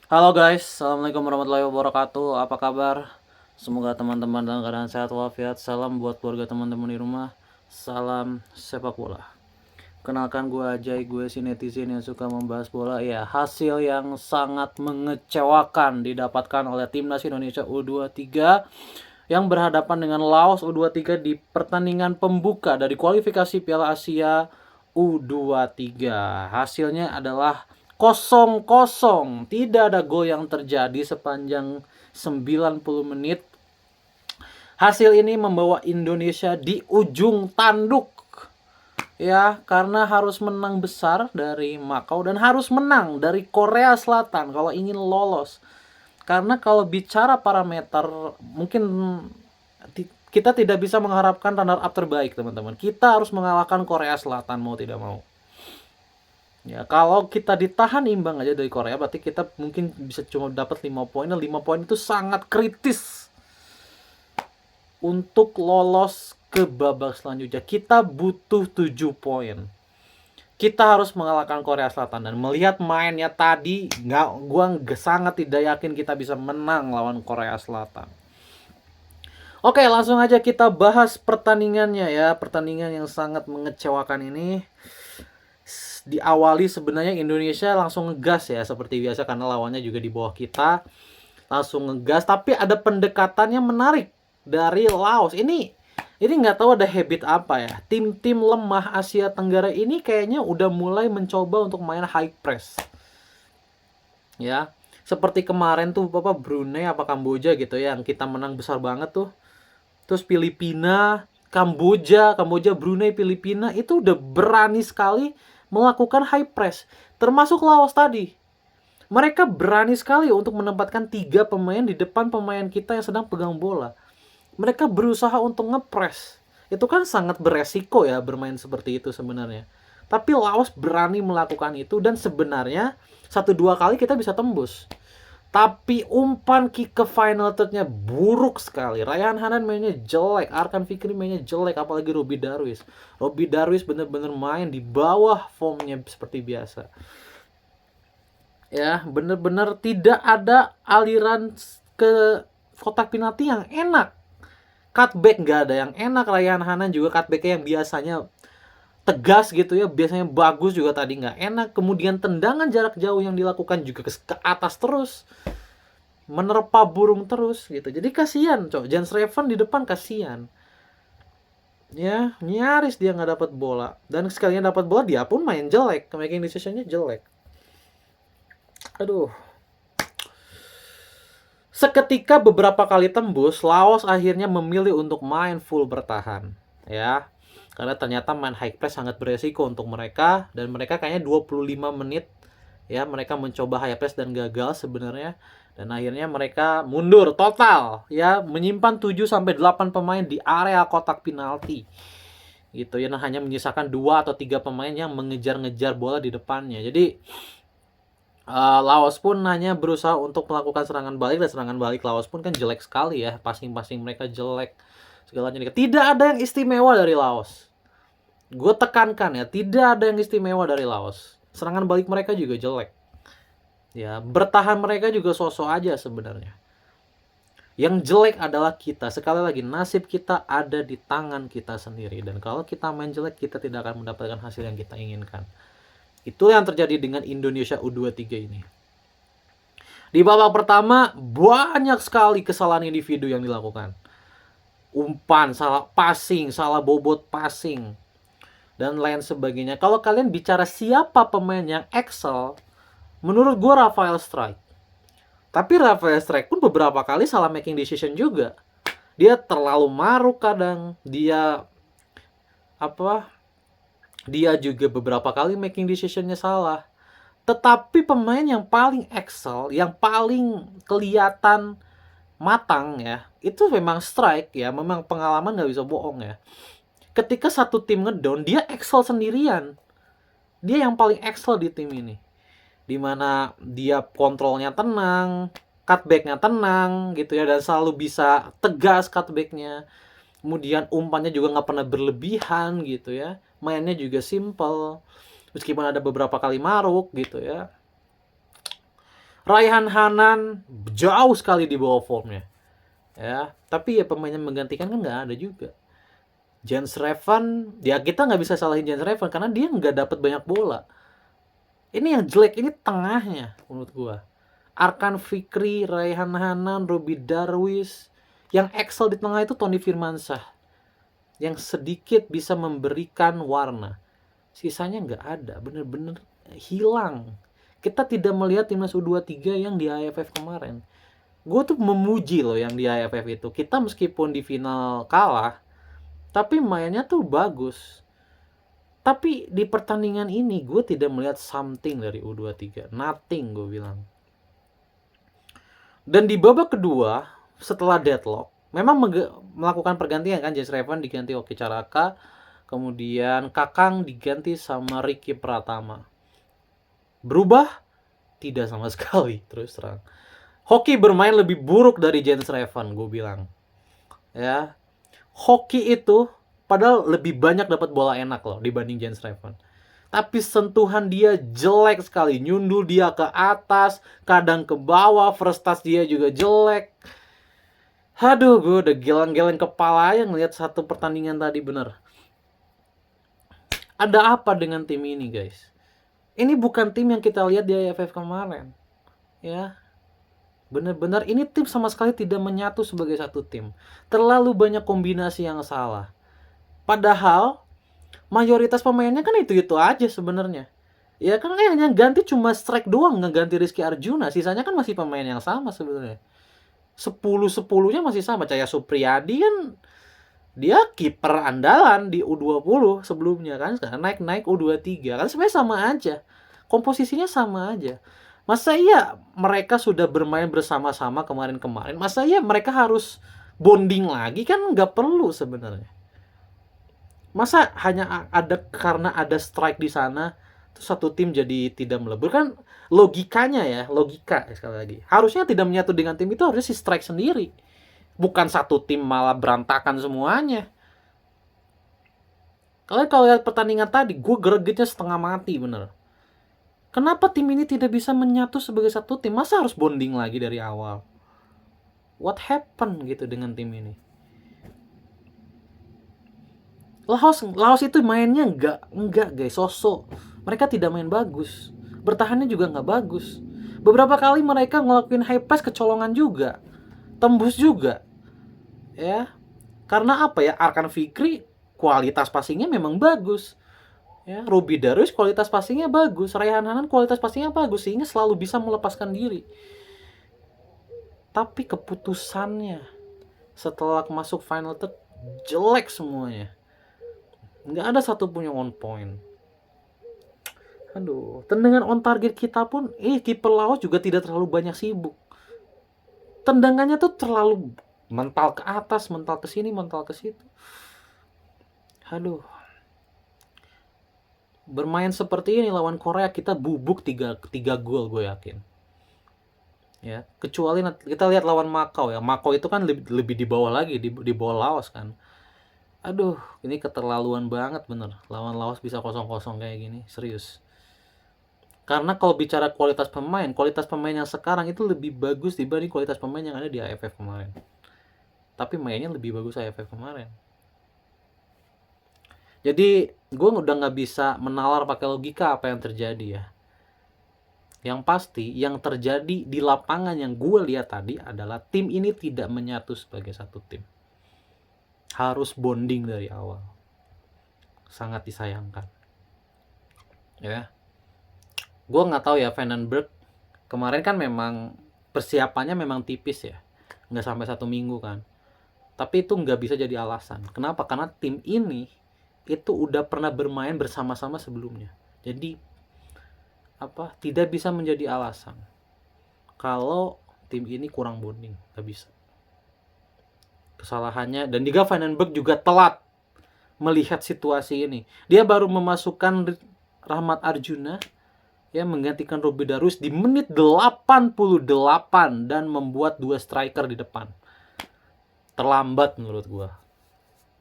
Halo guys, assalamualaikum warahmatullahi wabarakatuh. Apa kabar? Semoga teman-teman dalam keadaan sehat walafiat. Salam buat keluarga teman-teman di rumah. Salam sepak bola. Kenalkan gue Ajay, gue si netizen yang suka membahas bola. Ya, hasil yang sangat mengecewakan didapatkan oleh timnas Indonesia U23 yang berhadapan dengan Laos U23 di pertandingan pembuka dari kualifikasi Piala Asia U23. Hasilnya adalah 0-0. Tidak ada gol yang terjadi sepanjang 90 menit. Hasil ini membawa Indonesia di ujung tanduk. Ya, karena harus menang besar dari Makau dan harus menang dari Korea Selatan kalau ingin lolos. Karena kalau bicara parameter, mungkin kita tidak bisa mengharapkan runner up terbaik, teman-teman. Kita harus mengalahkan Korea Selatan mau tidak mau. Ya, kalau kita ditahan imbang aja dari Korea, berarti kita mungkin bisa cuma dapat 5 poin. Dan 5 poin itu sangat kritis untuk lolos ke babak selanjutnya. Kita butuh 7 poin. Kita harus mengalahkan Korea Selatan, dan melihat mainnya tadi, gua sangat tidak yakin kita bisa menang lawan Korea Selatan. Oke, langsung aja kita bahas pertandingannya ya. Pertandingan yang sangat mengecewakan ini diawali sebenarnya Indonesia langsung ngegas ya, seperti biasa, karena lawannya juga di bawah kita. Langsung ngegas, tapi ada pendekatannya menarik dari Laos. Ini nggak tahu ada habit apa ya. Tim-tim lemah Asia Tenggara ini kayaknya udah mulai mencoba untuk main high press. Ya, seperti kemarin tuh Brunei apa Kamboja gitu ya, yang kita menang besar banget tuh. Terus Filipina, Kamboja, Brunei, Filipina itu udah berani sekali melakukan high press. Termasuk Laos tadi. Mereka berani sekali untuk menempatkan 3 pemain di depan pemain kita yang sedang pegang bola. Mereka berusaha untuk ngepres. Itu kan sangat beresiko ya bermain seperti itu sebenarnya. Tapi Laos berani melakukan itu, dan sebenarnya 1-2 kali kita bisa tembus. Tapi umpan kick ke final third-nya buruk sekali. Rayhan Hanan mainnya jelek, Arkan Fikri mainnya jelek, apalagi Robbie Darwis. Robbie Darwis bener-bener main di bawah formnya seperti biasa. Ya, bener-bener tidak ada aliran ke kotak penalti yang enak. Cutback nggak ada yang enak. Rayhan Hanan juga cutbacknya yang biasanya tegas gitu ya, biasanya bagus juga tadi nggak enak. Kemudian tendangan jarak jauh yang dilakukan juga ke atas terus, menerpa burung terus gitu. Jadi kasihan, Jens Reven di depan kasihan. Ya, nyaris dia nggak dapat bola. Dan sekalinya dapat bola dia pun main jelek, making decision-nya jelek. Aduh. Seketika beberapa kali tembus, Laos akhirnya memilih untuk main full bertahan. Ya, karena ternyata main high press sangat beresiko untuk mereka, dan mereka kayaknya 25 menit ya mereka mencoba high press dan gagal sebenarnya, dan akhirnya mereka mundur total ya, menyimpan 7 sampai 8 pemain di area kotak penalti gitu ya, nah, hanya menyisakan 2 atau 3 pemain yang mengejar-ngejar bola di depannya. Jadi Laos pun hanya berusaha untuk melakukan serangan balik, dan serangan balik Laos pun kan jelek sekali ya, passing-passing mereka jelek, segalanya tidak ada yang istimewa dari Laos. Gue tekankan ya, tidak ada yang istimewa dari Laos. Serangan balik mereka juga jelek. Ya, bertahan mereka juga sosok aja sebenarnya. Yang jelek adalah kita. Sekali lagi, nasib kita ada di tangan kita sendiri. Dan kalau kita main jelek, kita tidak akan mendapatkan hasil yang kita inginkan. Itu yang terjadi dengan Indonesia U23 ini. Di babak pertama, banyak sekali kesalahan individu yang dilakukan. Umpan, salah passing, salah bobot passing, dan lain sebagainya. Kalau kalian bicara siapa pemain yang excel, menurut gue Rafael Strike. Tapi Rafael Strike pun beberapa kali salah making decision juga. Dia terlalu maruk kadang. Dia juga beberapa kali making decisionnya salah. Tetapi pemain yang paling excel, yang paling kelihatan matang ya, itu memang Strike ya. Memang pengalaman nggak bisa bohong ya. Ketika satu tim ngedown, dia excel sendirian. Dia yang paling excel di tim ini. Dimana dia kontrolnya tenang, cutbacknya tenang gitu ya, dan selalu bisa tegas cutbacknya. Kemudian umpannya juga nggak pernah berlebihan gitu ya. Mainnya juga simple. Meskipun ada beberapa kali maruk gitu ya. Raihan Hanan jauh sekali di bawah formnya. Ya, tapi ya pemain yang menggantikan kan nggak ada juga. Jens Revan, ya kita nggak bisa salahin Jens Revan karena dia nggak dapat banyak bola. Ini yang jelek, ini tengahnya menurut gua. Arkan Fikri, Raihan Hanan, Robi Darwis. Yang excel di tengah itu Tony Firmansyah. Yang sedikit bisa memberikan warna. Sisanya nggak ada, bener-bener hilang. Kita tidak melihat timnas U23 yang di AFF kemarin. Gue tuh memuji loh yang di AFF itu. Kita meskipun di final kalah, tapi mainnya tuh bagus. Tapi di pertandingan ini gue tidak melihat something dari U23. Nothing gue bilang. Dan di babak kedua, setelah deadlock, memang melakukan pergantian kan. Jens Revan diganti Oki Caraka, kemudian Kakang diganti sama Ricky Pratama. Berubah? Tidak sama sekali, terus terang. Hoki bermain lebih buruk dari Jens Revan, gue bilang. Ya, Hoki itu padahal lebih banyak dapat bola enak loh dibanding Jens Revan. Tapi sentuhan dia jelek sekali, nyundul dia ke atas, kadang ke bawah, first touch dia juga jelek. Aduh, gue udah geleng-geleng kepala aja ngeliat satu pertandingan tadi, bener. Ada apa dengan tim ini, guys? Ini bukan tim yang kita lihat di AFF kemarin. Ya, bener-bener ini tim sama sekali tidak menyatu sebagai satu tim. Terlalu banyak kombinasi yang salah. Padahal mayoritas pemainnya kan itu-itu aja sebenarnya. Ya kan hanya ganti cuma strike doang, ngeganti Rizky Arjuna, sisanya kan masih pemain yang sama sebenarnya. 10-10-nya masih sama. Cahya Supriyadi kan dia kiper andalan di U20 sebelumnya kan, sekarang naik U23 kan, sebenarnya sama aja. Komposisinya sama aja. Masa iya mereka sudah bermain bersama-sama kemarin-kemarin, masa iya mereka harus bonding lagi? Kan nggak perlu sebenarnya. Masa hanya ada karena ada strike di sana terus satu tim jadi tidak melebur? Kan logikanya ya, logika sekali lagi. Harusnya tidak menyatu dengan tim itu harusnya si strike sendiri. Bukan satu tim malah berantakan semuanya. Kalau lihat pertandingan tadi, gue gregetnya setengah mati bener. Kenapa tim ini tidak bisa menyatu sebagai satu tim? Masa harus bonding lagi dari awal? What happened gitu dengan tim ini? Laos itu mainnya enggak guys, sosok. Mereka tidak main bagus. Bertahannya juga nggak bagus. Beberapa kali mereka ngelakuin high press kecolongan juga. Tembus juga. Ya. Karena apa ya? Arkan Fikri kualitas passingnya memang bagus. Ya, Robi Darwis kualitas passingnya bagus. Raihan Hanan kualitas passingnya bagus sehingga selalu bisa melepaskan diri. Tapi keputusannya setelah masuk final itu jelek semuanya. Nggak ada satupun yang on point. Aduh, tendangan on target kita pun, kiper Laos juga tidak terlalu banyak sibuk. Tendangannya tuh terlalu mental ke atas, mental ke sini, mental ke situ. Aduh. Bermain seperti ini lawan Korea kita bubuk 3 gol gue yakin. Ya, kecuali kita lihat lawan Makau ya. Makau itu kan lebih di bawah lagi, di bawah Laos kan. Aduh, ini keterlaluan banget bener. Lawan Laos bisa 0-0 kayak gini, serius. Karena kalau bicara kualitas pemain yang sekarang itu lebih bagus dibanding kualitas pemain yang ada di AFF kemarin. Tapi mainnya lebih bagus AFF kemarin. Jadi gue udah nggak bisa menalar pakai logika apa yang terjadi ya. Yang pasti yang terjadi di lapangan yang gue lihat tadi adalah tim ini tidak menyatu sebagai satu tim. Harus bonding dari awal. Sangat disayangkan. Ya. Gue nggak tahu ya, Vandenberg kemarin kan memang persiapannya memang tipis ya, nggak sampai 1 minggu kan. Tapi itu nggak bisa jadi alasan. Kenapa? Karena tim ini itu udah pernah bermain bersama-sama sebelumnya. Jadi tidak bisa menjadi alasan kalau tim ini kurang bonding, nggak bisa. Kesalahannya, dan juga Vandenberg juga telat melihat situasi ini. Dia baru memasukkan Rahmat Arjuna ya, menggantikan Robi Darwis di menit 88 dan membuat 2 striker di depan. Terlambat menurut gua.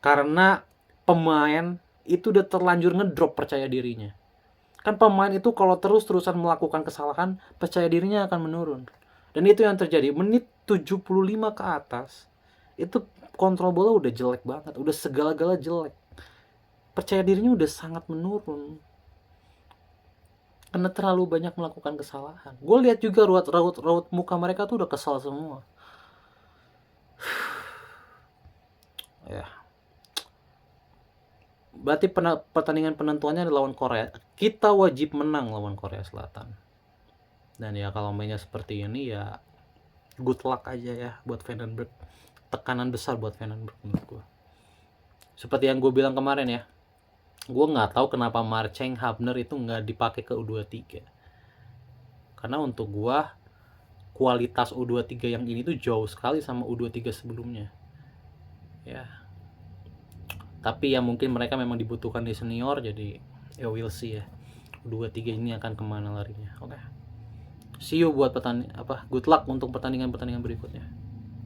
Karena pemain itu udah terlanjur ngedrop percaya dirinya. Kan pemain itu kalau terus-terusan melakukan kesalahan, percaya dirinya akan menurun. Dan itu yang terjadi. Menit 75 ke atas, itu kontrol bola udah jelek banget, udah segala-gala jelek. Percaya dirinya udah sangat menurun. Karena terlalu banyak melakukan kesalahan. Gue lihat juga raut muka mereka tuh udah kesal semua. Ya. Berarti pertandingan penentuannya lawan Korea. Kita wajib menang lawan Korea Selatan. Dan ya kalau mainnya seperti ini ya good luck aja ya buat Vandenberg. Tekanan besar buat Vandenberg menurut gue. Seperti yang gue bilang kemarin ya, gue nggak tahu kenapa Marceng Hubner itu nggak dipakai ke U23. Karena untuk gue kualitas U23 yang ini tuh jauh sekali sama U23 sebelumnya. Ya. Tapi ya mungkin mereka memang dibutuhkan di senior, jadi ya we'll see ya. U23 ini akan kemana larinya. Oke. See you buat good luck untuk pertandingan berikutnya.